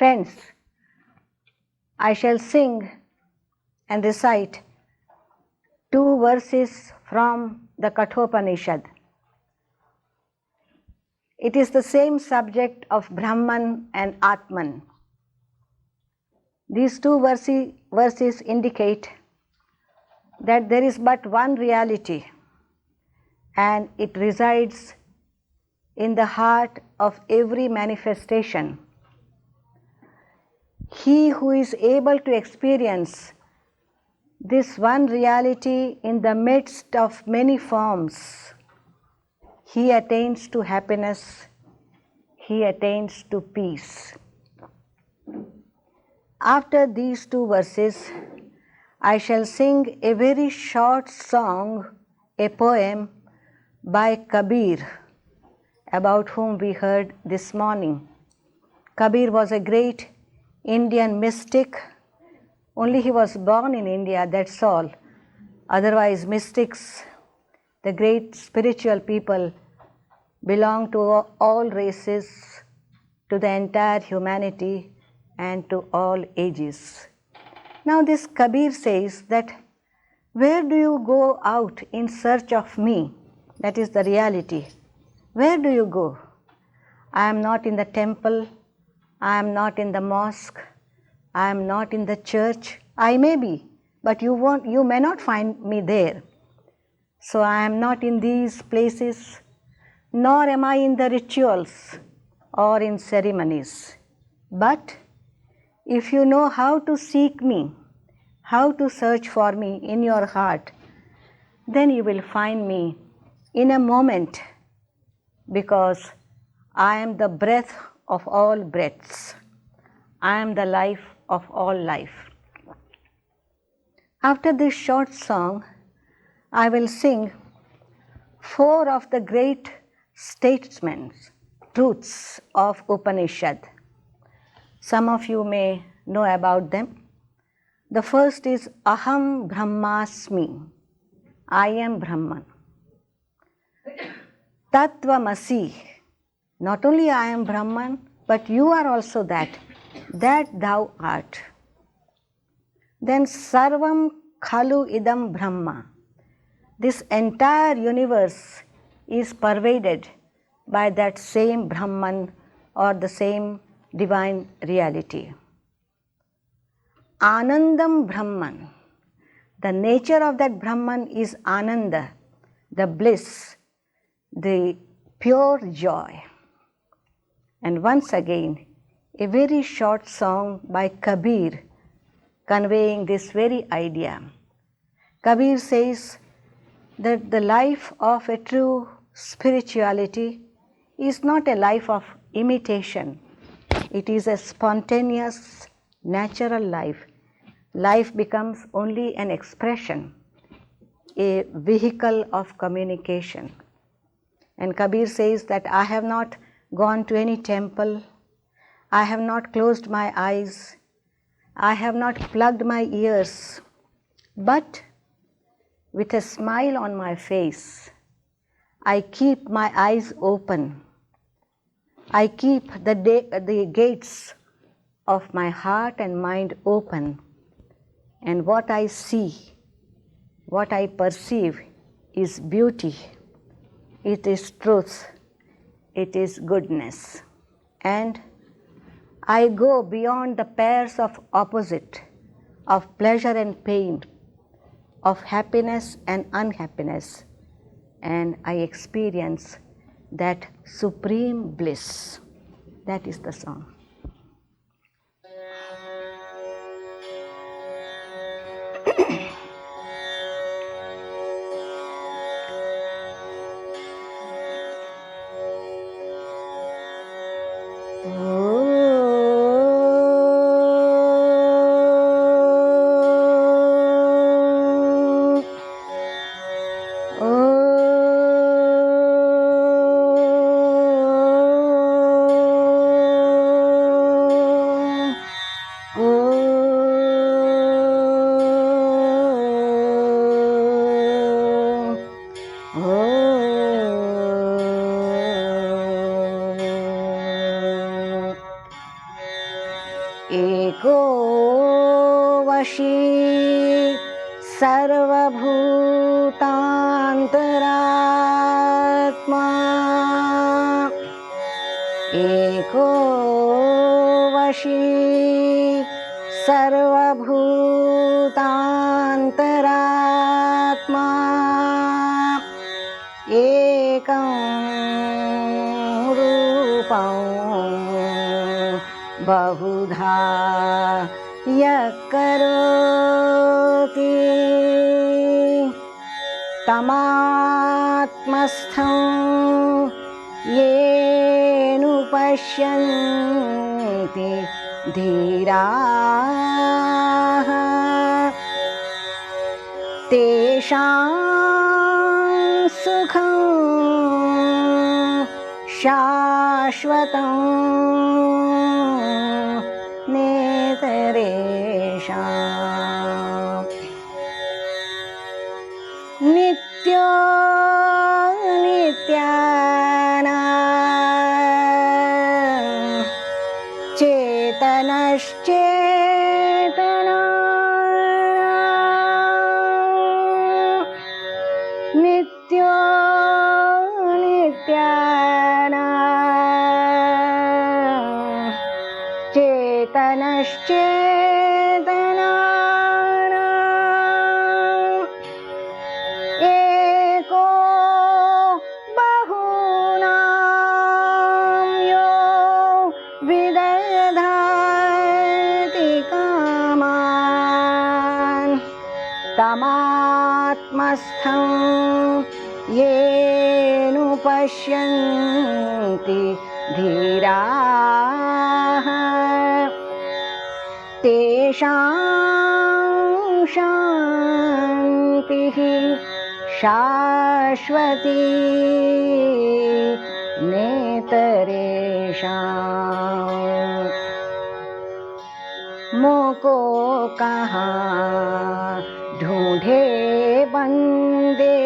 Friends, I shall sing and recite 2 verses from the Kathopanishad. It is the same subject of Brahman and Atman. These 2 verses indicate that there is but one reality, and it resides in the heart of every manifestation. He who is able to experience this one reality in the midst of many forms, he attains to happiness, he attains to peace. After these 2 verses, I shall sing a very short song, a poem by Kabir, about whom we heard this morning. Kabir was a great Indian mystic. Only he was born in India, that's all. Otherwise, mystics, the great spiritual people, belong to all races, to the entire humanity, and to all ages. Now this Kabir says that, where do you go out in search of me? That is the reality. Where do you go? I am not in the temple, I am not in the mosque, I am not in the church. I may be, but you may not find me there. So I am not in these places, nor am I in the rituals or in ceremonies. But if you know how to seek me, how to search for me in your heart, then you will find me in a moment, because I am the breath of all breaths. I am the life of all life. After this short song, I will sing 4 of the great statements, truths of Upanishad. Some of you may know about them. The first is Aham Brahmasmi. I am Brahman. Tattvamasi. Not only I am Brahman, but you are also that thou art. Then Sarvam Khalu Idam Brahma. This entire universe is pervaded by that same Brahman or the same divine reality. Anandam Brahman. The nature of that Brahman is Ananda, the bliss, the pure joy. And once again, a very short song by Kabir conveying this very idea. Kabir says that the life of a true spirituality is not a life of imitation. It is a spontaneous, natural life. Life becomes only an expression, a vehicle of communication. And Kabir says that I have not gone to any temple, I have not closed my eyes, I have not plugged my ears, but with a smile on my face, I keep my eyes open. I keep the gates of my heart and mind open, and what I see, what I perceive is beauty, it is truth, it is goodness. And I go beyond the pairs of opposite, of pleasure and pain, of happiness and unhappiness, and I experience that supreme bliss. That is the song. एको वशी सर्वभूतान्तरात्मा एको वशी सर्वभूतान्तरात्मा एकं रूपं बहुधा यः करोति तमात्मस्थं येनुपश्यन्ति धीराः तेषां सुखं शाश्वतं नेतरेषाम् नित्यो नित्यानां चेतनश्चेतनानां नित्यो नित्यानां चेतनश्चेतनानाम् एको बहुनां यो विदधाति कामान् तमात्मस्थं येनुपश्यन्ति धीराः तेषां शान्तिः शाश्वती नेतरेषाम् मोको कहाँ ढूंढे बंदे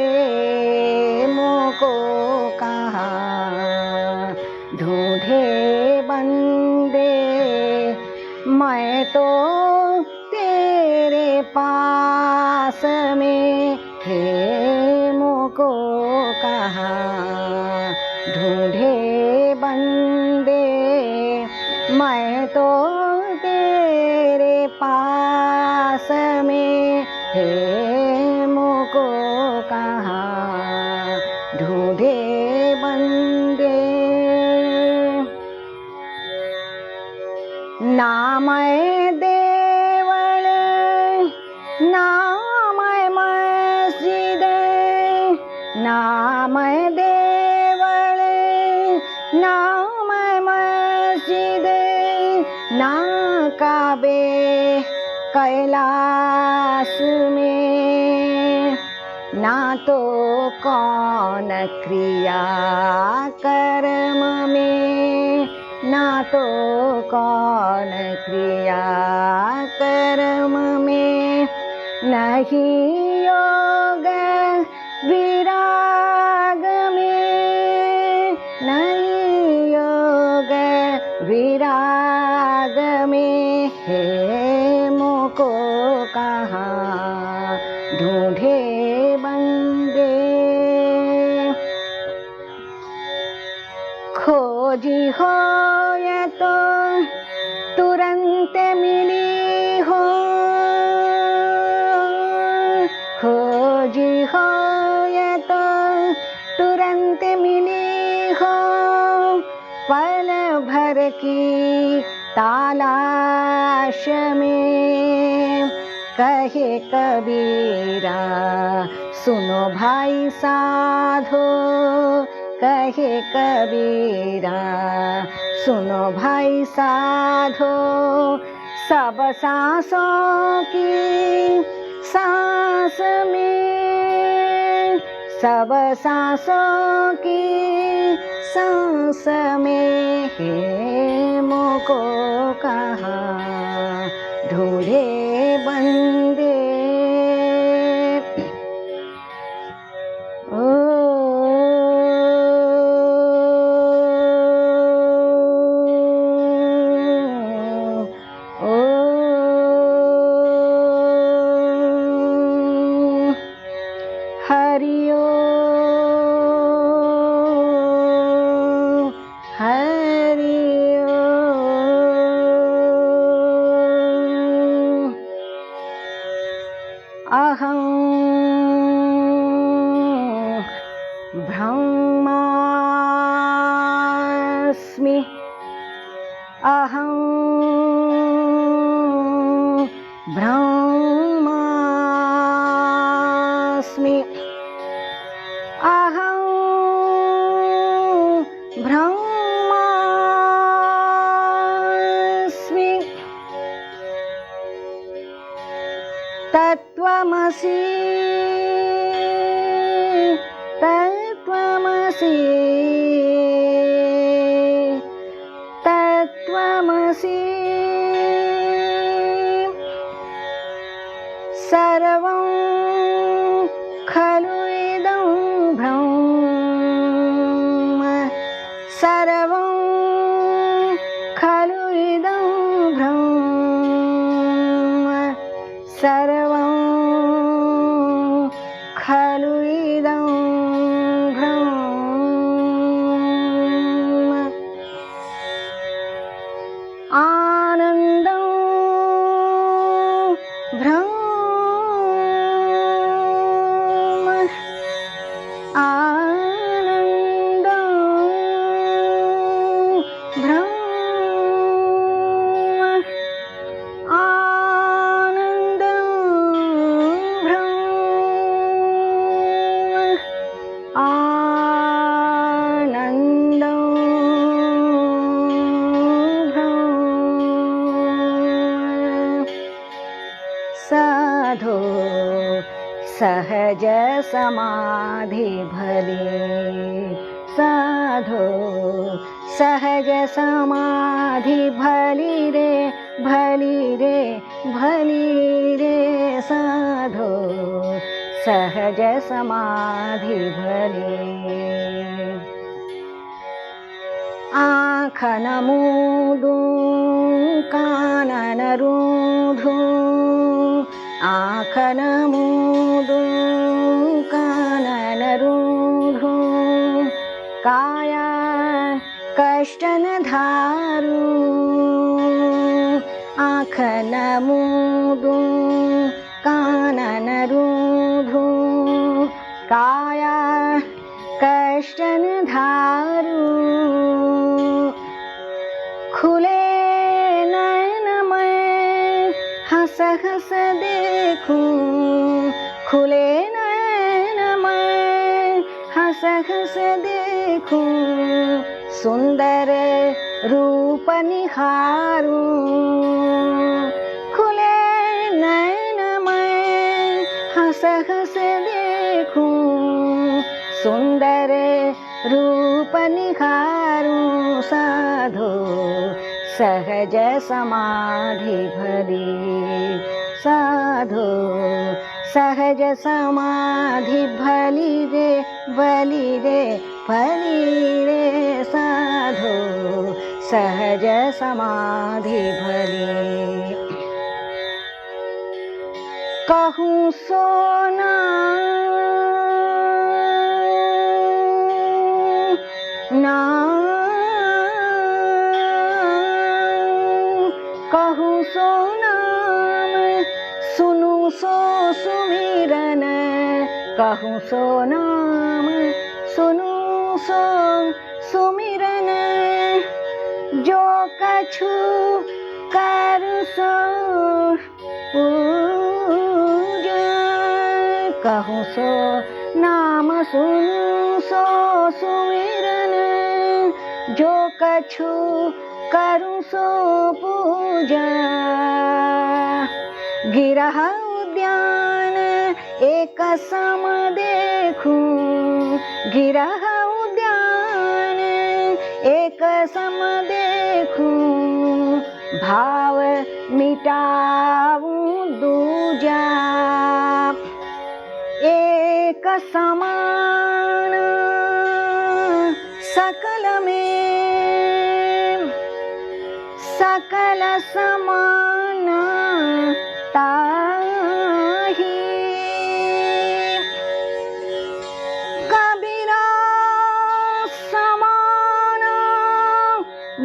मोको कहाँ ढूंढे बंदे मैं तो तेरे पास में हे मोको कहाँ ढूंढे बंदे मैं तो तेरे पास में हे मोको कहाँ ढूंढे बंदे ना मैं देवल ना मैं मस्जिद ना मैं देवल ना मैं मस्जिद ना काबे कैलाश में ना तो कौन क्रिया कर्म में ना तो कौन क्रिया कर्म में नहीं योग विराग में नहीं योग विराग में हे मोको कहाँ ढूंढे बंदे खोजी हो या तो तुरंत मिली हो खोजी हो या तो तुरंत मिली हो पल भर की तलाश में कहे कबीरा सुनो भाई साधो कहे कबीरा सुनो भाई साधो सब सांसों की सांस में सब सांसों की सांस में हे मोको कहाँ ढूंढे बंदे ब्रह्मास्मि तत्त्वमसि तत्त्वमसि तत्त्वमसि सर्वं खलु इदं ब्रह्म सर्वं खलु इदं ब्रह्म सर्वं खलु इदं ब्रह्म आनन्दं ब्रह्म आनन्दं ब्रह्म आनन्दं ब्रह्म आनन्दं ब्रह्म साधो सहज समाधि भले साधो सहज समाधि भली रे भली रे भली रे साधो सहज समाधि भले आँख न मूंदूं कान न रूंधूं आँख न मूंदूं कान न रूंधूं काया कष्ट न धारूं आँख न मूंदूं कान न रूंधूं काया कष्ट न धारूं खुले नैन मैं हंस हंस देखूं खुले नैन मैं हंस हंस देखूं सुंदर रूप निहारूं खुले नैन मैं हंस हंस देखूं सुंदर रूप निहारूं साधो सहज समाधि भली साधो सहज समाधि भली रे भली रे भली रे साधो सहज समाधि भली कहूँ सोना ना कहूँ सो नाम सुनूं सो सुमिरन कहूँ सो नाम सुनूं सो सुमिरन जो कछु करूँ सो पूजा कहूँ सो नाम सुनूं सो सुमिरन जो कछु करूँ सो पूजा गिरह उद्यान एक सम देखूं गिरह उद्यान एक सम देखूं भाव मिटाऊं दूजा एक समान सकल में सकल समान ताही कबीरा समान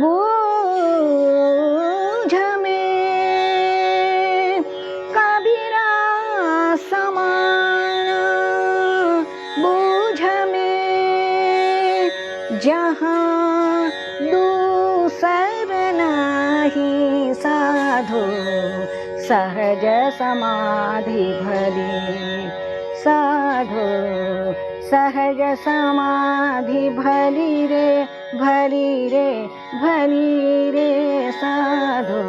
बूझ में कबीरा समान बूझ में जहाँ दूसर नाही साधो सहज समाधि भली साधो सहज समाधि भली रे भली रे साधो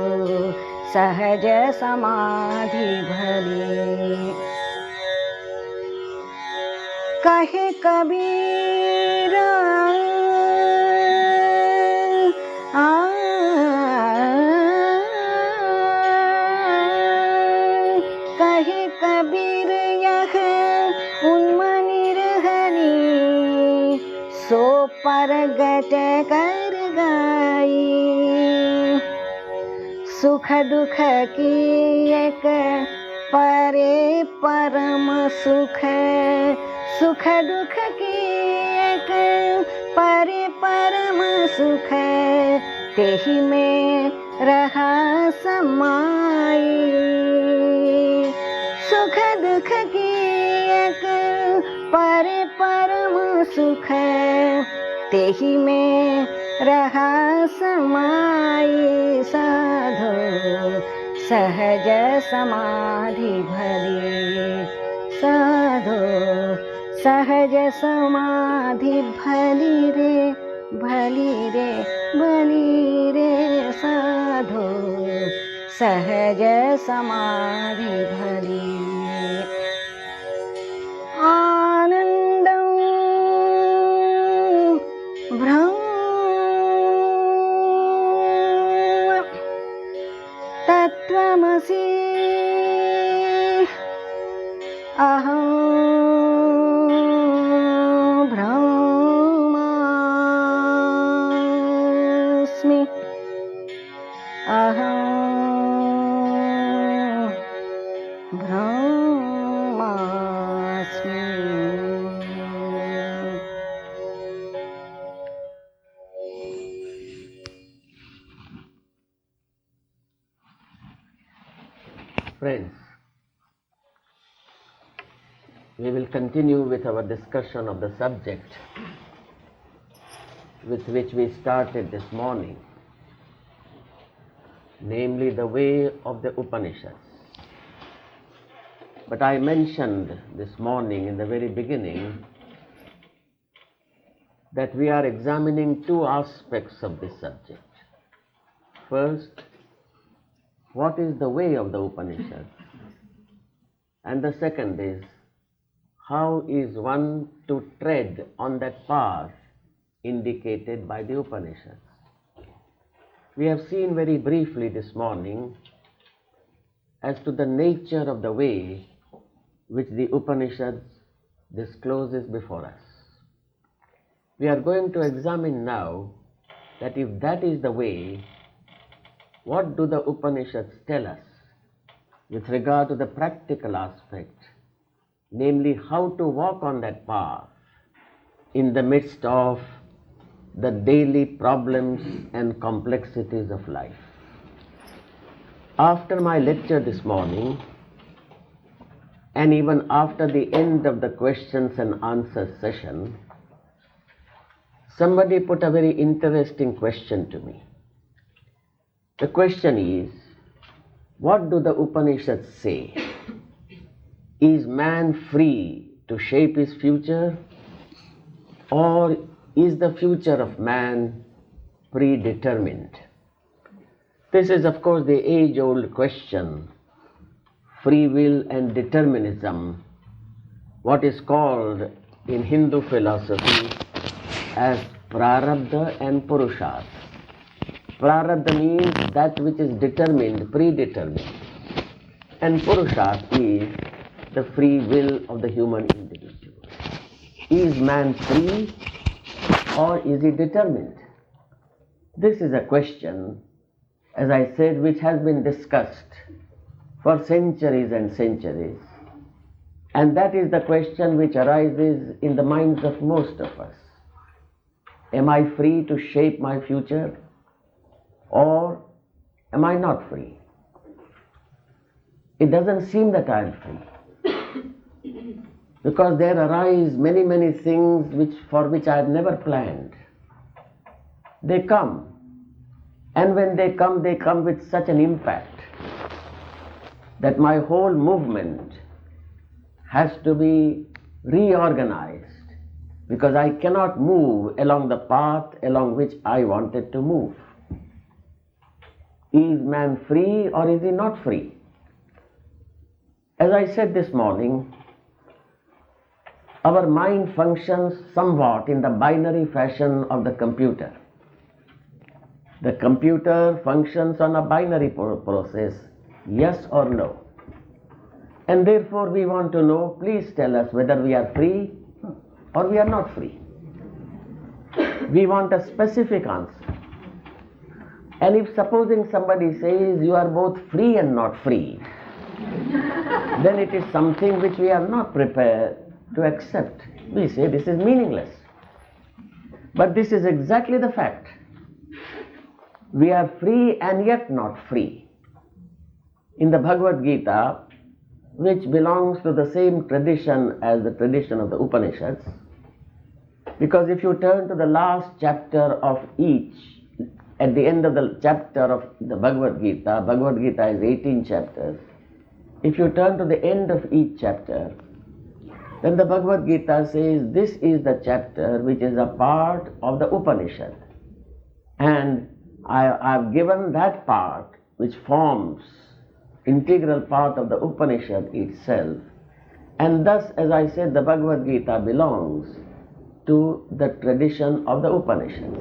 सहज समाधि भली। कहे कबीर कहे कबीर यह उन्मनि रहनी सो परगट कर गाई। सुख दुख की एक परे परम सुख, सुख दुख की एक परे परम सुख, तेहि में रहा समाई। सुख दुख की एक परे परम सुख, तेहि में रहा समाई। साधो सहज समाधि भली, साधो सहज समाधि भली रे, भली रे, भली रे साधो सहज समाधि भली। आनंदं ब्रह्म तत्त्वमसि अहं ब्रह्मास्मि, अहं ब्रह्मास्मि। Friends, we will continue with our discussion of the subject with which we started this morning, namely the way of the Upanishads. But I mentioned this morning in the very beginning that we are examining two aspects of this subject. First, what is the way of the Upanishads? And the second is, how is one to tread on that path indicated by the Upanishads? We have seen very briefly this morning as to the nature of the way which the Upanishads discloses before us. We are going to examine now that if that is the way, what do the Upanishads tell us with regard to the practical aspect, namely how to walk on that path in the midst of the daily problems and complexities of life. After my lecture this morning, and even after the end of the questions and answers session, somebody put a very interesting question to me. The question is, what do the Upanishads say? Is man free to shape his future, or is the future of man predetermined? This is, of course, the age-old question, free will and determinism, what is called in Hindu philosophy as prarabdha and purushartha. Prarabdha means that which is determined, predetermined, and purushartha is the free will of the human individual. Is man free or is he determined? This is a question, as I said, which has been discussed for centuries and centuries, and that is the question which arises in the minds of most of us. Am I free to shape my future, or am I not free? It doesn't seem that I am free, because there arise many, many things for which I have never planned. They come, and when they come with such an impact that my whole movement has to be reorganized, because I cannot move along the path along which I wanted to move. Is man free or is he not free? As I said this morning, our mind functions somewhat in the binary fashion of the computer. The computer functions on a binary process, yes or no. And therefore we want to know, please tell us whether we are free or we are not free. We want a specific answer. And if supposing somebody says you are both free and not free, then it is something which we are not prepared to accept. We say this is meaningless. But this is exactly the fact. We are free and yet not free. In the Bhagavad Gita, which belongs to the same tradition as the tradition of the Upanishads, because if you turn to the last chapter of each, at the end of the chapter of the Bhagavad Gita is 18 chapters. If you turn to the end of each chapter, then the Bhagavad Gita says this is the chapter which is a part of the Upanishad. And I have given that part which forms integral part of the Upanishad itself. And thus, as I said, the Bhagavad Gita belongs to the tradition of the Upanishads.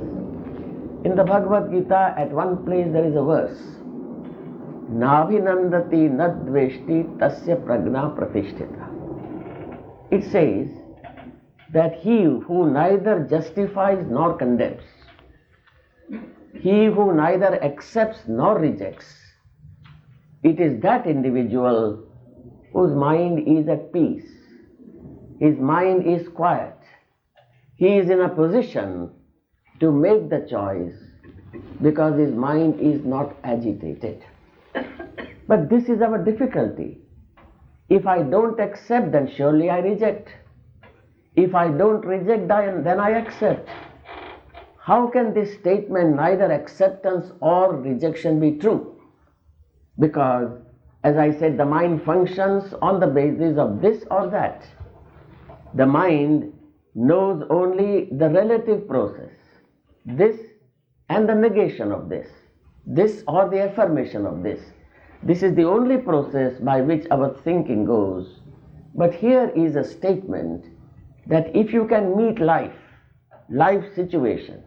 In the Bhagavad Gita, at one place there is a verse, Navinandati nadveshti tasya pragna pratishtita. It says that he who neither justifies nor condemns, he who neither accepts nor rejects, it is that individual whose mind is at peace, his mind is quiet, he is in a position to make the choice because his mind is not agitated. But this is our difficulty. If I don't accept, then surely I reject. If I don't reject, then I accept. How can this statement, neither acceptance or rejection, be true? Because, as I said, the mind functions on the basis of this or that. The mind knows only the relative process, this and the negation of this or the affirmation of this. This is the only process by which our thinking goes. But here is a statement that if you can meet life situations,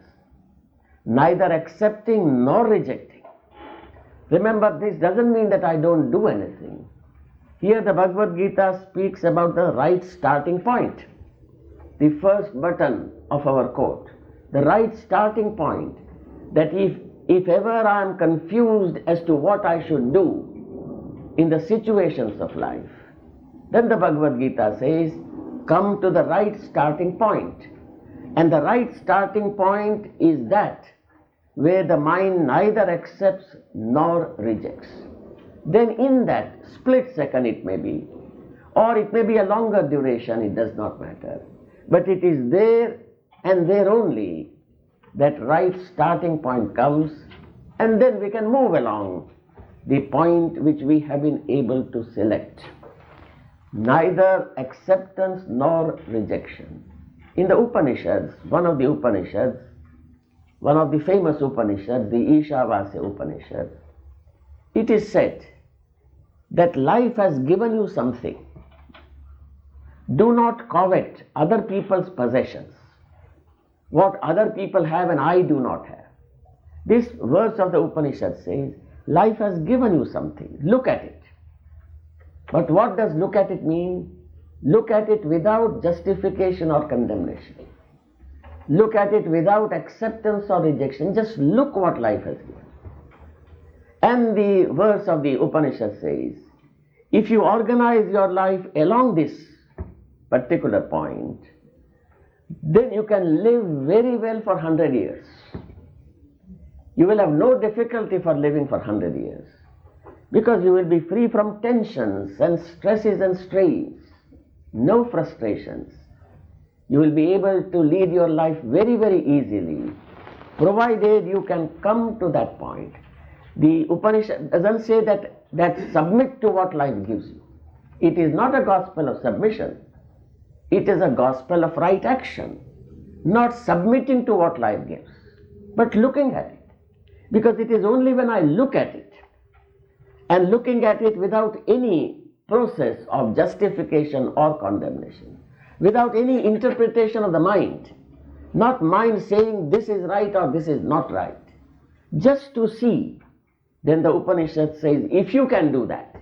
neither accepting nor rejecting. Remember, this doesn't mean that I don't do anything. Here the Bhagavad Gita speaks about the right starting point, the first button of our quote, the right starting point, that if ever I am confused as to what I should do in the situations of life, then the Bhagavad Gita says, come to the right starting point. And the right starting point is that where the mind neither accepts nor rejects. Then in that split second it may be, or it may be a longer duration, it does not matter. But it is there and there only that right starting point comes, and then we can move along the point which we have been able to select. Neither acceptance nor rejection. In the Upanishads, one of the famous Upanishads, the Ishavasya Upanishad, it is said that life has given you something. Do not covet other people's possessions, what other people have and I do not have. This verse of the Upanishad says, life has given you something, look at it. But what does look at it mean? Look at it without justification or condemnation. Look at it without acceptance or rejection. Just look what life has given. And the verse of the Upanishad says, if you organize your life along this particular point, then you can live very well for 100 years. You will have no difficulty for living for 100 years. Because you will be free from tensions and stresses and strains, no frustrations. You will be able to lead your life very, very easily, provided you can come to that point. The Upanishad doesn't say that submit to what life gives you. It is not a gospel of submission. It is a gospel of right action. not submitting to what life gives, but looking at it. Because it is only when I look at it, and looking at it without any process of justification or condemnation, without any interpretation of the mind, not mind saying this is right or this is not right, just to see, then the Upanishad says, if you can do that,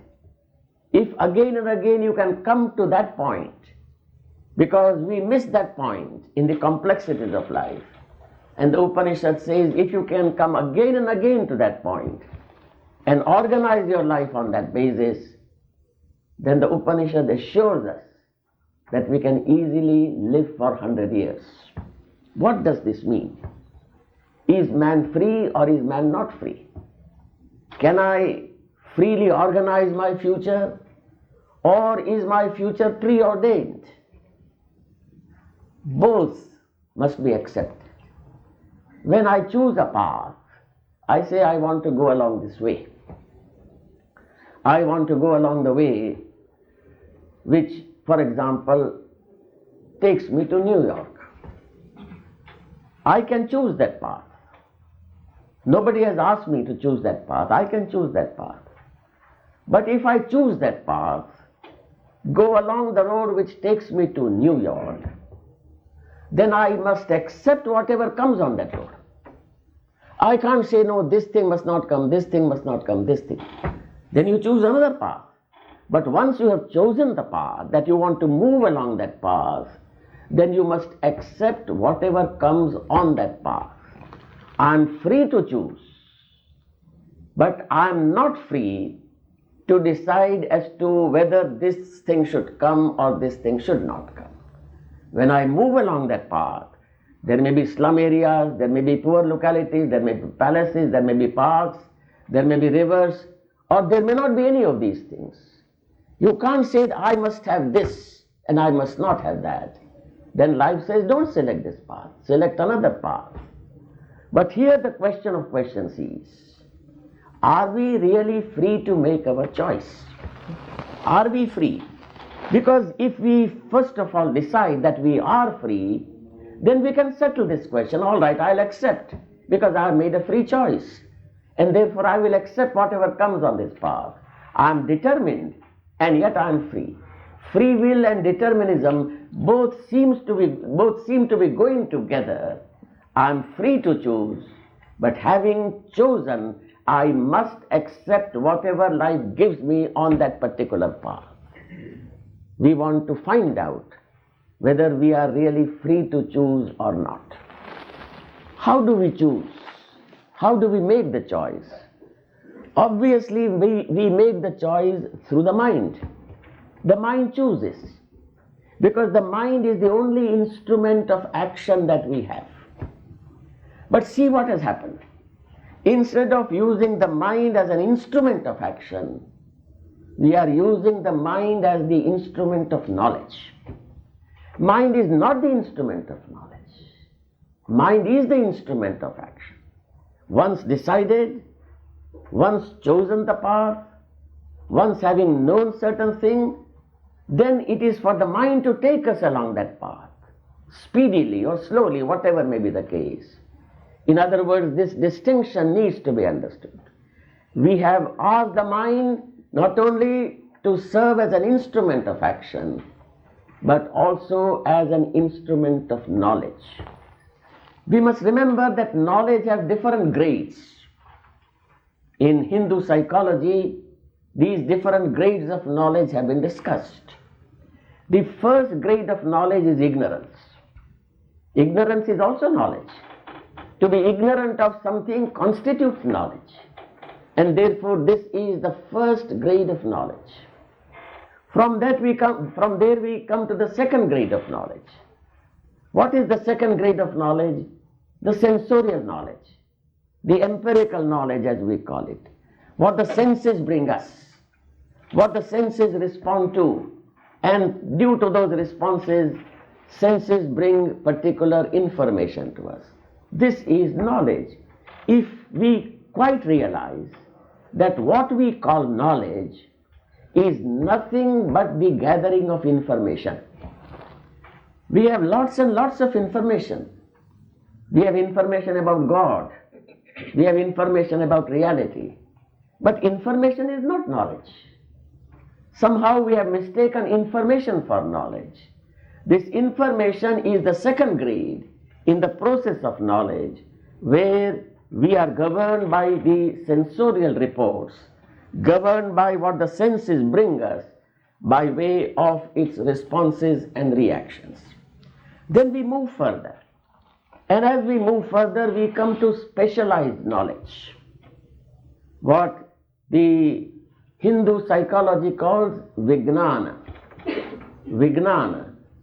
if again and again you can come to that point, because we miss that point in the complexities of life, and the Upanishad says, if you can come again and again to that point, and organize your life on that basis, then the Upanishad assures us that we can easily live for 100 years. What does this mean? Is man free or is man not free? Can I freely organize my future, or is my future preordained? Both must be accepted. When I choose a path, I say I want to go along this way. I want to go along the way which, for example, takes me to New York. I can choose that path. Nobody has asked me to choose that path. I can choose that path. But if I choose that path, go along the road which takes me to New York, then I must accept whatever comes on that road. I can't say, no, this thing must not come, this thing must not come, this thing. Then you choose another path. But once you have chosen the path, that you want to move along that path, then you must accept whatever comes on that path. I am free to choose, but I am not free to decide as to whether this thing should come or this thing should not come. When I move along that path, there may be slum areas, there may be poor localities, there may be palaces, there may be parks, there may be rivers, or there may not be any of these things. You can't say that I must have this and I must not have that. Then life says, don't select this path, select another path. But here the question of questions is, are we really free to make our choice? Are we free? Because if we first of all decide that we are free, then we can settle this question. All right, I'll accept, because I have made a free choice, and therefore I will accept whatever comes on this path. I am determined, and yet I am free. Free will and determinism both seem to be going together. I am free to choose, but having chosen, I must accept whatever life gives me on that particular path. We want to find out whether we are really free to choose or not. How do we choose? How do we make the choice? Obviously, we make the choice through the mind. The mind chooses, because the mind is the only instrument of action that we have. But see what has happened. Instead of using the mind as an instrument of action, we are using the mind as the instrument of knowledge. Mind is not the instrument of knowledge. Mind is the instrument of action. Once decided, once chosen the path, once having known certain thing, then it is for the mind to take us along that path, speedily or slowly, whatever may be the case. In other words, this distinction needs to be understood. We have asked the mind not only to serve as an instrument of action, but also as an instrument of knowledge. We must remember that knowledge has different grades. In Hindu psychology, these different grades of knowledge have been discussed. The first grade of knowledge is ignorance. Ignorance is also knowledge. To be ignorant of something constitutes knowledge, and therefore this is the first grade of knowledge. From there we come to the second grade of knowledge. What is the second grade of knowledge? The sensorial knowledge, the empirical knowledge as we call it. What the senses bring us, what the senses respond to, and due to those responses, senses bring particular information to us. This is knowledge. If we quite realize that what we call knowledge is nothing but the gathering of information. We have lots and lots of information. We have information about God. We have information about reality. But information is not knowledge. Somehow we have mistaken information for knowledge. This information is the second grade in the process of knowledge, where we are governed by the sensorial reports, governed by what the senses bring us by way of its responses and reactions. Then we move further. And as we move further, we come to specialized knowledge. What the Hindu psychology calls Vijnana.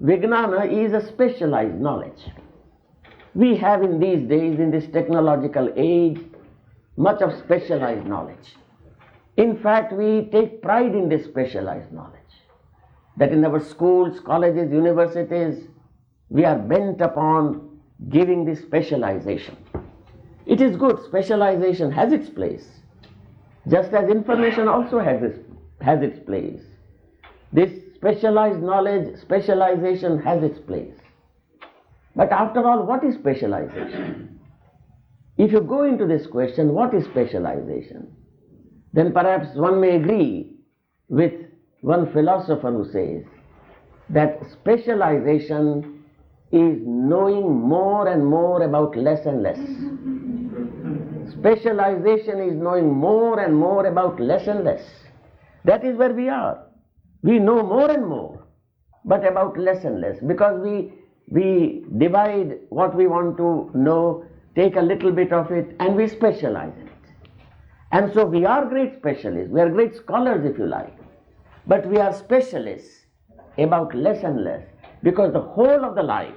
Vijnana is a specialized knowledge. We have in these days, in this technological age, much of specialized knowledge. In fact, we take pride in this specialized knowledge. That in our schools, colleges, universities, we are bent upon giving this specialization. It is good, specialization has its place, just as information also has its place. This specialized knowledge, specialization has its place. But after all, what is specialization? If you go into this question, what is specialization? Then perhaps one may agree with one philosopher who says that specialization is knowing more and more about less and less. Specialization is knowing more and more about less and less. That is where we are. We know more and more, but about less and less, because we divide what we want to know, take a little bit of it, and we specialize in it. And so we are great specialists, we are great scholars if you like, but we are specialists about less and less, because the whole of the life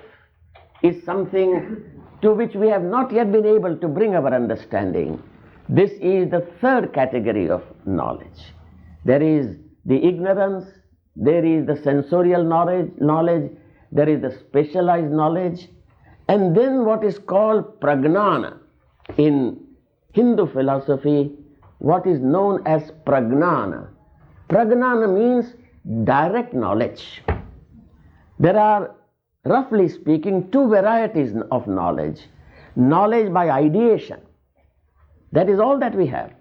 is something to which we have not yet been able to bring our understanding. This is the third category of knowledge. There is the ignorance, there is the sensorial knowledge, there is the specialized knowledge, and then what is called pragnana. In Hindu philosophy, what is known as pragnana. Pragnana means direct knowledge. There are, roughly speaking, two varieties of knowledge. Knowledge by ideation, that is all that we have.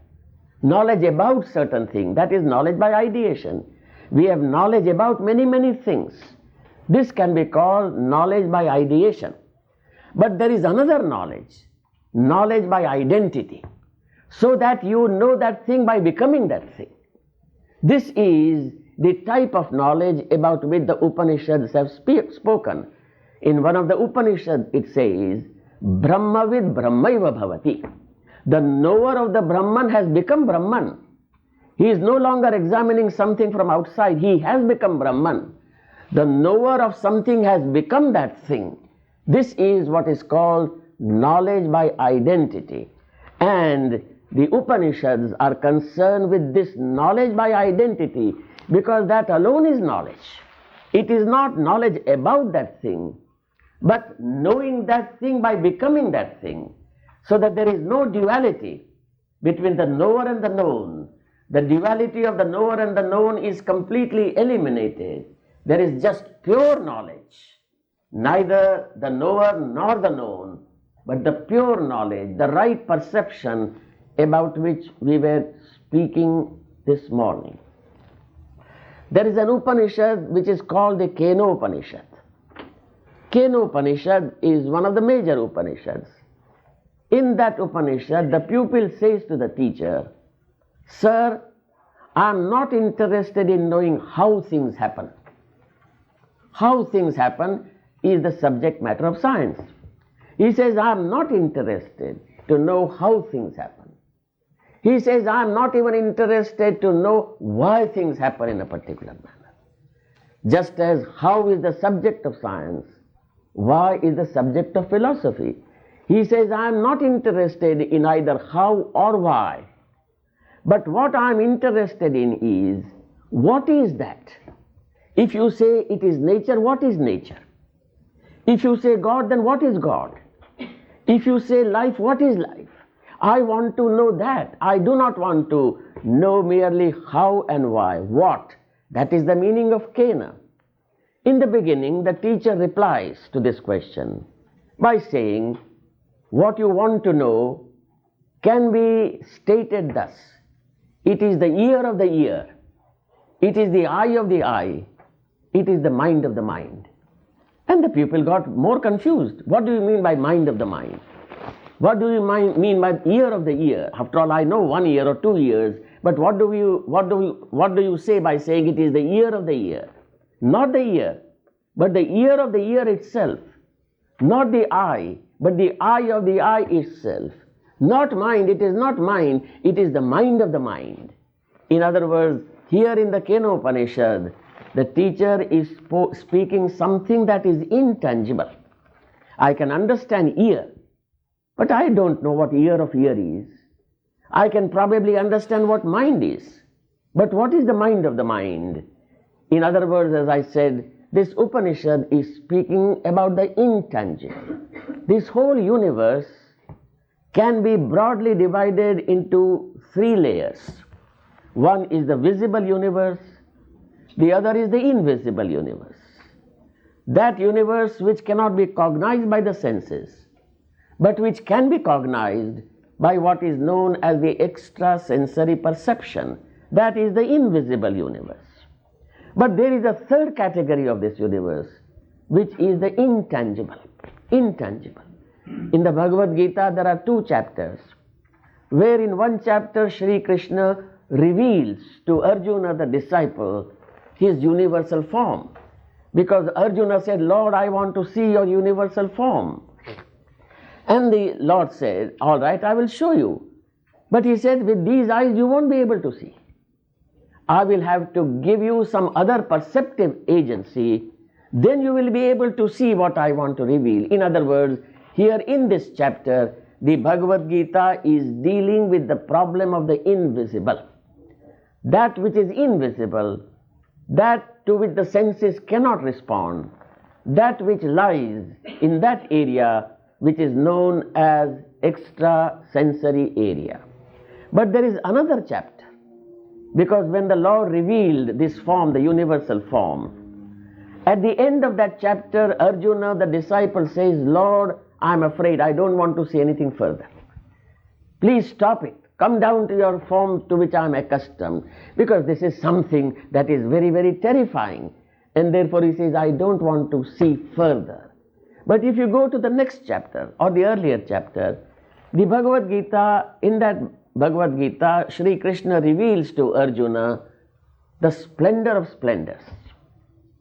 Knowledge about certain things, that is knowledge by ideation. We have knowledge about many, many things. This can be called knowledge by ideation. But there is another knowledge, knowledge by identity, so that you know that thing by becoming that thing. This is the type of knowledge about which the Upanishads have spoken. In one of the Upanishads it says, Brahmavid Brahmaiva Bhavati. The knower of the Brahman has become Brahman. He is no longer examining something from outside, he has become Brahman. The knower of something has become that thing. This is what is called knowledge by identity. And the Upanishads are concerned with this knowledge by identity, because that alone is knowledge. It is not knowledge about that thing, but knowing that thing by becoming that thing, so that there is no duality between the knower and the known. The duality of the knower and the known is completely eliminated. There is just pure knowledge, neither the knower nor the known, but the pure knowledge, the right perception about which we were speaking this morning. There is an Upanishad which is called the Keno Upanishad. Keno Upanishad is one of the major Upanishads. In that Upanishad, the pupil says to the teacher, Sir, I am not interested in knowing how things happen. How things happen is the subject matter of science. He says, I am not interested to know how things happen. He says, I am not even interested to know why things happen in a particular manner. Just as how is the subject of science, why is the subject of philosophy. He says, I am not interested in either how or why. But what I am interested in is, what is that? If you say it is nature, what is nature? If you say God, then what is God? If you say life, what is life? I want to know that. I do not want to know merely how and why. What? That is the meaning of Kena. In the beginning, the teacher replies to this question by saying, what you want to know can be stated thus. It is the ear of the ear. It is the eye of the eye. It is the mind of the mind. And the people got more confused. What do you mean by mind of the mind? What do you mean by ear of the ear? After all, I know 1 ear or 2 ears, but what do you say by saying it is the ear of the ear? Not the ear, but the ear of the ear itself. Not the eye, but the eye of the eye itself. Not mind, it is not mind, it is the mind of the mind. In other words, here in the Kena Upanishad, the teacher is speaking something that is intangible. I can understand ear, but I don't know what ear of ear is. I can probably understand what mind is, but what is the mind of the mind? In other words, as I said, this Upanishad is speaking about the intangible. This whole universe can be broadly divided into 3 layers. One is the visible universe, the other is the invisible universe. That universe which cannot be cognized by the senses, but which can be cognized by what is known as the extrasensory perception. That is the invisible universe. But there is a third category of this universe, which is the intangible. Intangible. In the Bhagavad Gita, there are 2 chapters, where in one chapter Shri Krishna reveals to Arjuna, the disciple, his universal form. Because Arjuna said, Lord, I want to see your universal form. And the Lord said, all right, I will show you. But he said, with these eyes you won't be able to see. I will have to give you some other perceptive agency, then you will be able to see what I want to reveal. In other words, here in this chapter, the Bhagavad Gita is dealing with the problem of the invisible. That which is invisible, that to which the senses cannot respond, that which lies in that area which is known as extrasensory area. But there is another chapter, because when the Lord revealed this form, the universal form, at the end of that chapter, Arjuna, the disciple, says, Lord, I am afraid, I don't want to see anything further. Please stop it. Come down to your form to which I am accustomed, because this is something that is very, very terrifying. And therefore he says, I don't want to see further. But if you go to the next chapter, or the earlier chapter, the Bhagavad Gita, in that Bhagavad Gita, Shri Krishna reveals to Arjuna the splendor of splendors.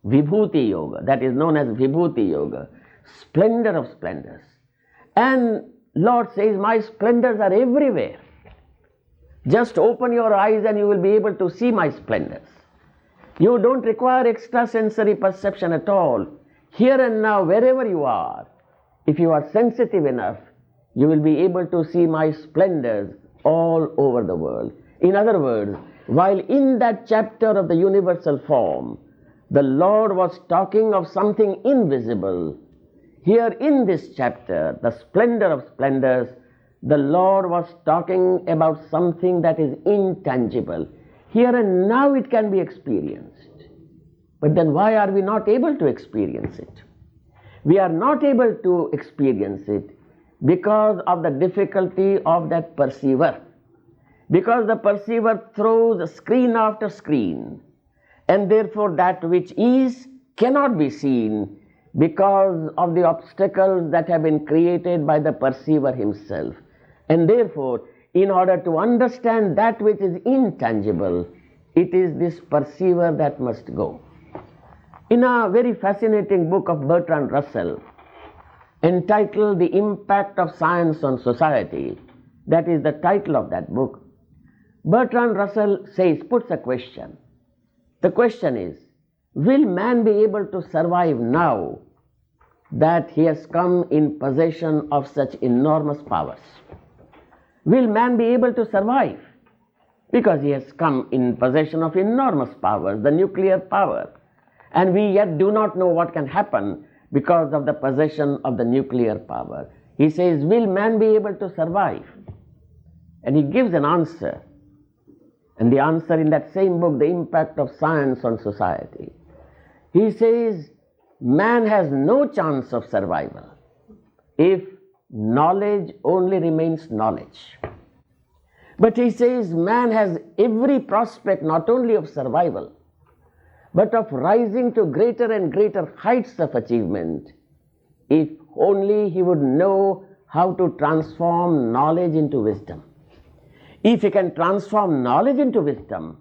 Vibhuti Yoga, that is known as Vibhuti Yoga, splendor of splendors. And Lord says, my splendors are everywhere. Just open your eyes and you will be able to see my splendors. You don't require extrasensory perception at all. Here and now, wherever you are, if you are sensitive enough, you will be able to see my splendors all over the world. In other words, while in that chapter of the universal form, the Lord was talking of something invisible, here in this chapter, the splendor of splendors, the Lord was talking about something that is intangible. Here and now it can be experienced. But then why are we not able to experience it? We are not able to experience it because of the difficulty of that perceiver. Because the perceiver throws screen after screen, and therefore that which is cannot be seen because of the obstacles that have been created by the perceiver himself. And therefore, in order to understand that which is intangible, it is this perceiver that must go. In a very fascinating book of Bertrand Russell, entitled The Impact of Science on Society, that is the title of that book, Bertrand Russell puts a question. The question is, will man be able to survive now that he has come in possession of such enormous powers? Will man be able to survive? Because he has come in possession of enormous powers, the nuclear power, and we yet do not know what can happen because of the possession of the nuclear power. He says, will man be able to survive? And he gives an answer. And the answer in that same book, The Impact of Science on Society, he says, man has no chance of survival if knowledge only remains knowledge. But he says man has every prospect not only of survival, but of rising to greater and greater heights of achievement, if only he would know how to transform knowledge into wisdom. If he can transform knowledge into wisdom,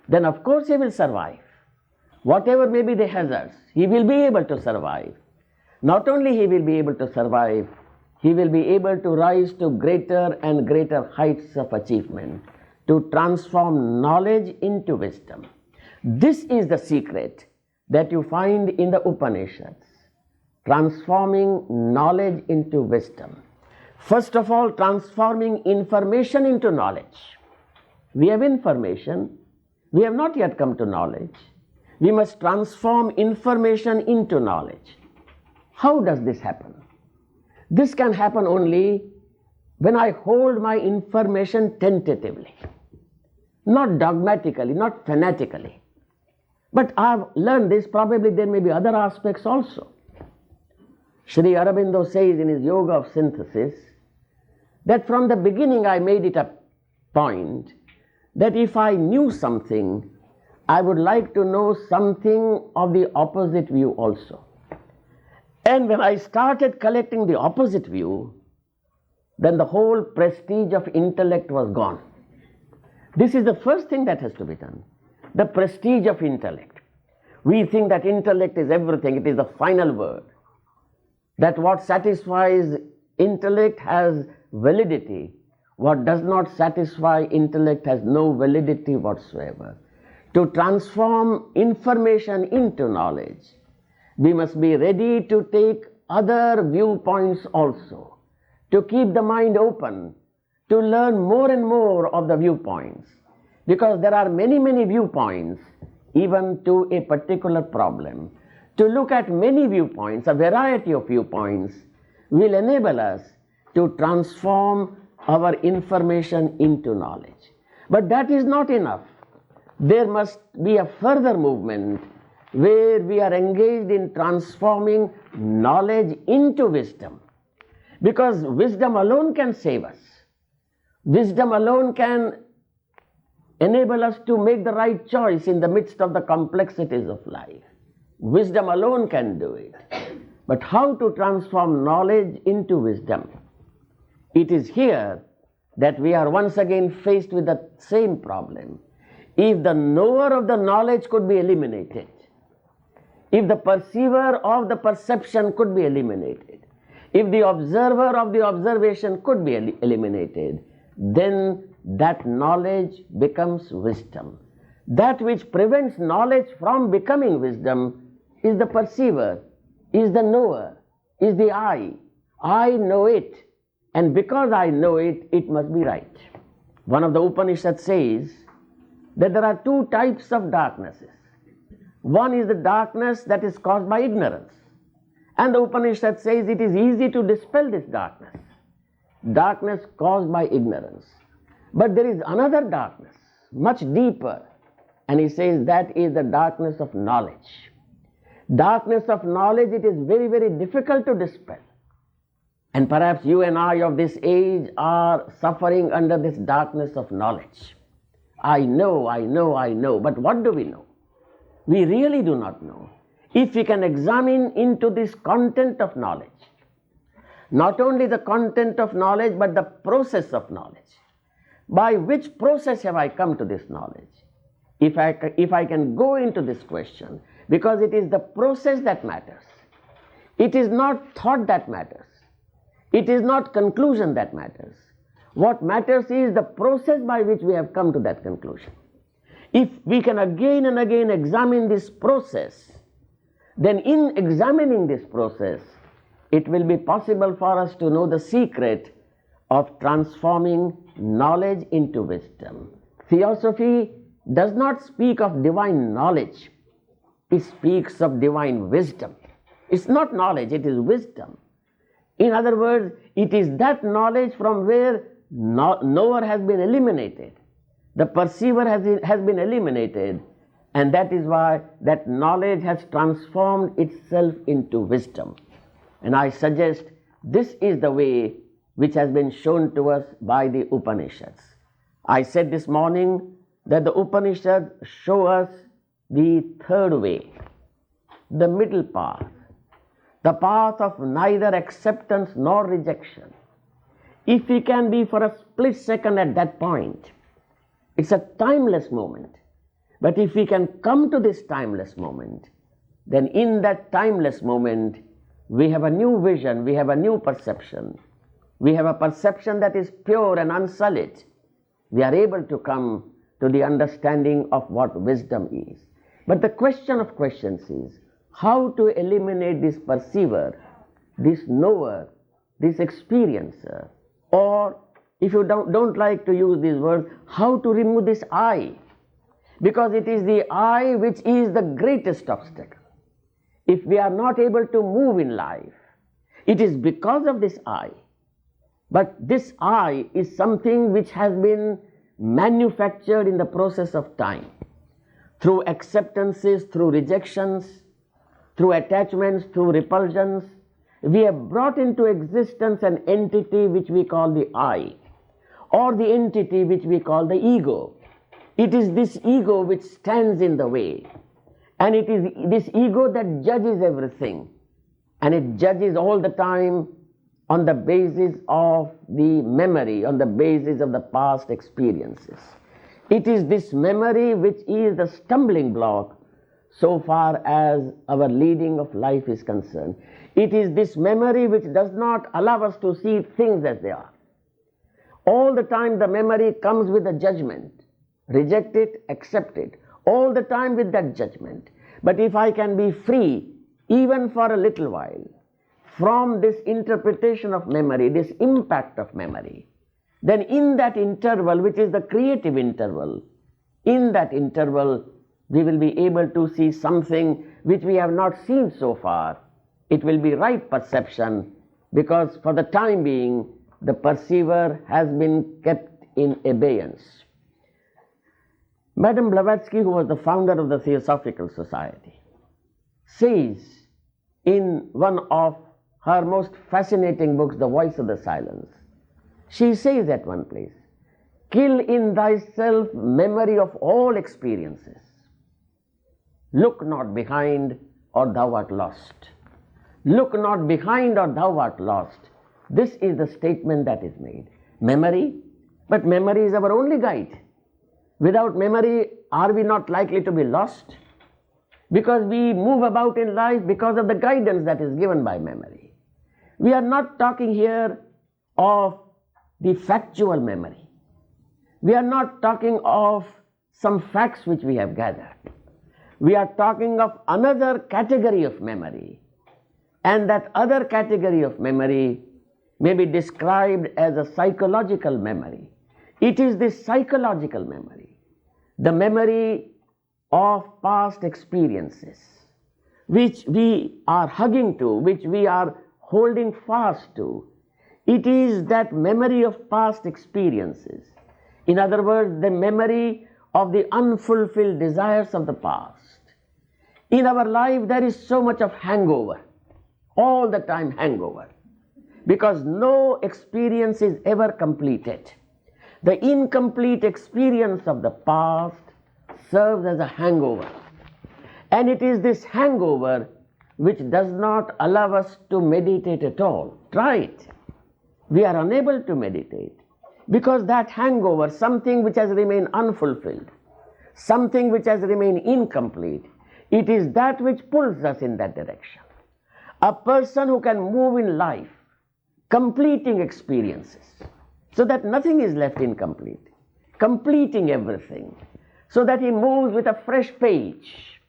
then of course he will survive. Whatever may be the hazards, he will be able to survive. Not only he will be able to survive, he will be able to rise to greater and greater heights of achievement, to transform knowledge into wisdom. This is the secret that you find in the Upanishads, transforming knowledge into wisdom. First of all, transforming information into knowledge. We have information, we have not yet come to knowledge. We must transform information into knowledge. How does this happen? This can happen only when I hold my information tentatively, not dogmatically, not fanatically. But I've learned this, probably there may be other aspects also. Sri Aurobindo says in his Yoga of Synthesis that from the beginning I made it a point that if I knew something, I would like to know something of the opposite view also. And when I started collecting the opposite view, then the whole prestige of intellect was gone. This is the first thing that has to be done. The prestige of intellect. We think that intellect is everything, it is the final word. That what satisfies intellect has validity. What does not satisfy intellect has no validity whatsoever. To transform information into knowledge, we must be ready to take other viewpoints also, to keep the mind open, to learn more and more of the viewpoints. Because there are many, many viewpoints, even to a particular problem. To look at many viewpoints, a variety of viewpoints, will enable us to transform our information into knowledge. But that is not enough. There must be a further movement where we are engaged in transforming knowledge into wisdom. Because wisdom alone can save us. Wisdom alone can enable us to make the right choice in the midst of the complexities of life. Wisdom alone can do it. But how to transform knowledge into wisdom? It is here that we are once again faced with the same problem. If the knower of the knowledge could be eliminated, if the perceiver of the perception could be eliminated, if the observer of the observation could be eliminated, then that knowledge becomes wisdom. That which prevents knowledge from becoming wisdom is the perceiver, is the knower, is the I. I know it, and because I know it, it must be right. One of the Upanishads says that there are two types of darknesses. One is the darkness that is caused by ignorance. And the Upanishad says it is easy to dispel this darkness. Darkness caused by ignorance. But there is another darkness, much deeper. And he says that is the darkness of knowledge. Darkness of knowledge, it is very, very difficult to dispel. And perhaps you and I of this age are suffering under this darkness of knowledge. I know, but what do we know? We really do not know. If we can examine into this content of knowledge, not only the content of knowledge, but the process of knowledge. By which process have I come to this knowledge? If I can go into this question, because it is the process that matters. It is not thought that matters. It is not conclusion that matters. What matters is the process by which we have come to that conclusion. If we can again and again examine this process, then in examining this process, it will be possible for us to know the secret of transforming knowledge into wisdom. Theosophy does not speak of divine knowledge. It speaks of divine wisdom. It's not knowledge, it is wisdom. In other words, it is that knowledge from where knower has been eliminated. The perceiver has been eliminated, and that is why that knowledge has transformed itself into wisdom. And I suggest This is the way which has been shown to us by the Upanishads. I said this morning that the Upanishads show us the third way, the middle path, the path of neither acceptance nor rejection. If we can be for a split second at that point, it's a timeless moment. But if we can come to this timeless moment, then in that timeless moment, we have a new vision, we have a new perception. We have a perception that is pure and unsullied. We are able to come to the understanding of what wisdom is. But the question of questions is, how to eliminate this perceiver, this knower, this experiencer, or if you don't like to use these words, how to remove this I? Because it is the I which is the greatest obstacle. If we are not able to move in life, it is because of this I. But this I is something which has been manufactured in the process of time, through acceptances, through rejections, through attachments, through repulsions. We have brought into existence an entity which we call the I, or the entity which we call the ego. It is this ego which stands in the way, and it is this ego that judges everything, and it judges all the time on the basis of the memory, on the basis of the past experiences. It is this memory which is the stumbling block so far as our leading of life is concerned. It is this memory which does not allow us to see things as they are. All the time the memory comes with a judgment. Reject it, accept it. All the time with that judgment. But if I can be free, even for a little while, from this interpretation of memory, this impact of memory, then in that interval, which is the creative interval, in that interval, we will be able to see something which we have not seen so far. It will be right perception, because for the time being, the perceiver has been kept in abeyance. Madame Blavatsky, who was the founder of the Theosophical Society, says in one of her most fascinating books, The Voice of the Silence, she says at one place, "Kill in thyself memory of all experiences. Look not behind, or thou art lost." Look not behind, or thou art lost. This is the statement that is made. Memory, but memory is our only guide. Without memory, are we not likely to be lost? Because we move about in life because of the guidance that is given by memory. We are not talking here of the factual memory. We are not talking of some facts which we have gathered. We are talking of another category of memory. And that other category of memory may be described as a psychological memory. It is this psychological memory, the memory of past experiences, which we are hugging to, which we are holding fast to. It is that memory of past experiences. In other words, the memory of the unfulfilled desires of the past. In our life, there is so much of hangover, all the time hangover, because no experience is ever completed. The incomplete experience of the past serves as a hangover. And it is this hangover which does not allow us to meditate at all. Try it. We are unable to meditate because that hangover, something which has remained unfulfilled, something which has remained incomplete, it is that which pulls us in that direction. A person who can move in life, completing experiences, so that nothing is left incomplete, completing everything, so that he moves with a fresh page,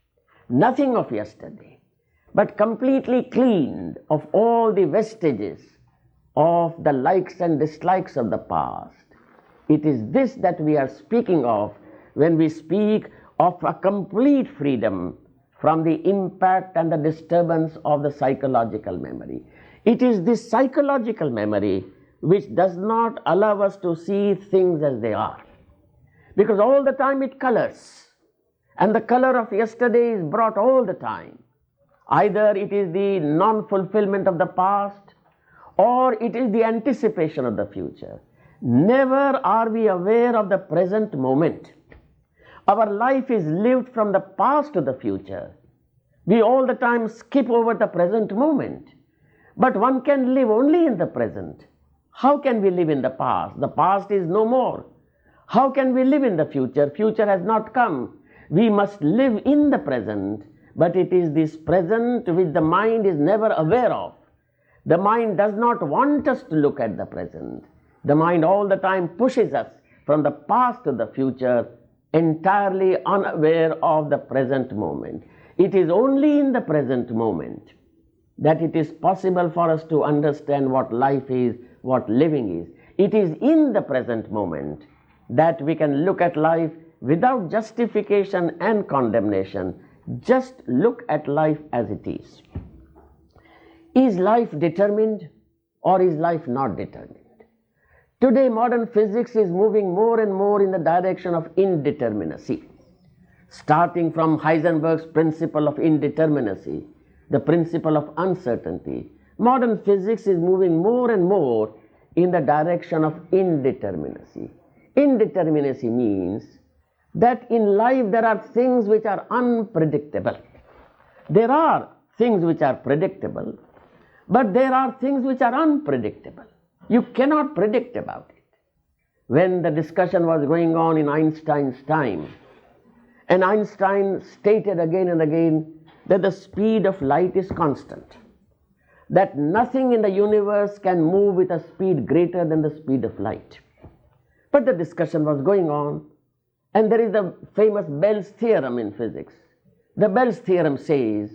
nothing of yesterday, but completely cleaned of all the vestiges of the likes and dislikes of the past. It is this that we are speaking of when we speak of a complete freedom from the impact and the disturbance of the psychological memory. It is this psychological memory which does not allow us to see things as they are, because all the time it colors, and the color of yesterday is brought all the time. Either it is the non-fulfillment of the past, or it is the anticipation of the future. Never are we aware of the present moment. Our life is lived from the past to the future. We all the time skip over the present moment. But one can live only in the present. How can we live in the past? The past is no more. How can we live in the future? Future has not come. We must live in the present, but it is this present which the mind is never aware of. The mind does not want us to look at the present. The mind all the time pushes us from the past to the future, entirely unaware of the present moment. It is only in the present moment that it is possible for us to understand what life is, what living is. It is in the present moment that we can look at life without justification and condemnation. Just look at life as it is. Is life determined or is life not determined? Today, modern physics is moving more and more in the direction of indeterminacy. Starting from Heisenberg's principle of indeterminacy, the principle of uncertainty, modern physics is moving more and more in the direction of indeterminacy. Indeterminacy means that in life there are things which are unpredictable. There are things which are predictable, but there are things which are unpredictable. You cannot predict about it. When the discussion was going on in Einstein's time, and Einstein stated again and again that the speed of light is constant, that nothing in the universe can move with a speed greater than the speed of light. But the discussion was going on, and there is the famous Bell's theorem in physics. The Bell's theorem says,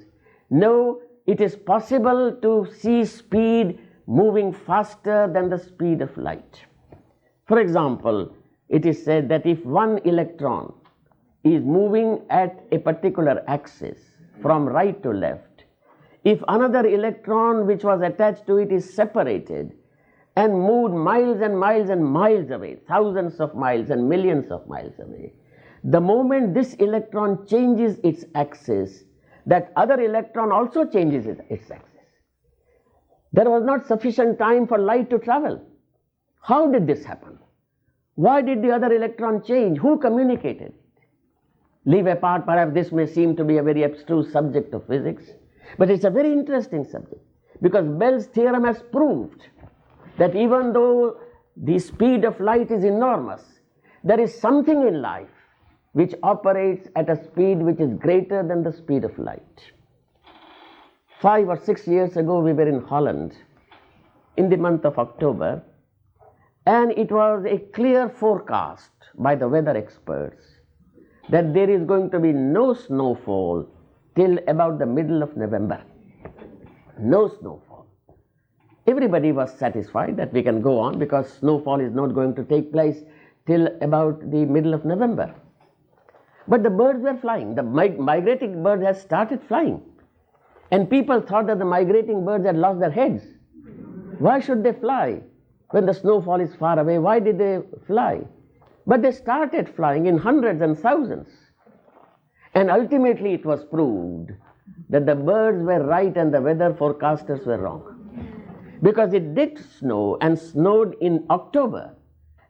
no, it is possible to see speed moving faster than the speed of light. For example, it is said that if one electron is moving at a particular axis from right to left, if another electron which was attached to it is separated and moved miles and miles and miles away, thousands of miles and millions of miles away, the moment this electron changes its axis, that other electron also changes its axis. There was not sufficient time for light to travel. How did this happen? Why did the other electron change? Who communicated it? Leave apart, perhaps this may seem to be a very abstruse subject of physics, but it's a very interesting subject, because Bell's theorem has proved that even though the speed of light is enormous, there is something in life which operates at a speed which is greater than the speed of light. 5 or 6 years ago, we were in Holland in the month of October, and it was a clear forecast by the weather experts that there is going to be no snowfall till about the middle of November. No snowfall. Everybody was satisfied that we can go on because snowfall is not going to take place till about the middle of November. But the birds were flying. The migrating birds had started flying. And people thought that the migrating birds had lost their heads. Why should they fly when the snowfall is far away? Why did they fly? But they started flying in hundreds and thousands. And ultimately it was proved that the birds were right and the weather forecasters were wrong. Because it did snow and snowed in October.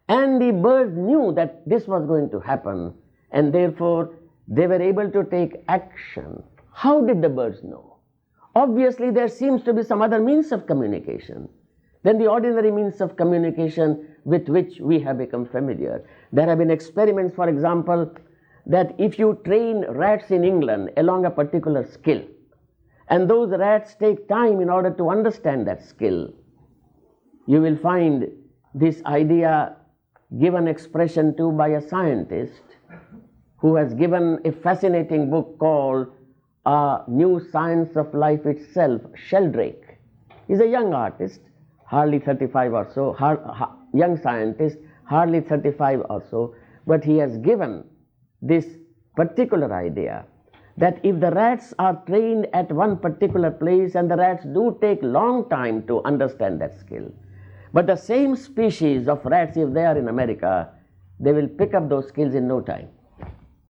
And the birds knew that this was going to happen, and therefore they were able to take action. How did the birds know? Obviously there seems to be some other means of communication than the ordinary means of communication with which we have become familiar. There have been experiments, for example, that if you train rats in England along a particular skill, and those rats take time in order to understand that skill, you will find this idea given expression to by a scientist who has given a fascinating book called A New Science of Life Itself. Sheldrake is a young artist, hardly 35 or so, young scientist, hardly 35 or so, but he has given this particular idea that if the rats are trained at one particular place, and the rats do take long time to understand that skill, but the same species of rats, if they are in America, they will pick up those skills in no time.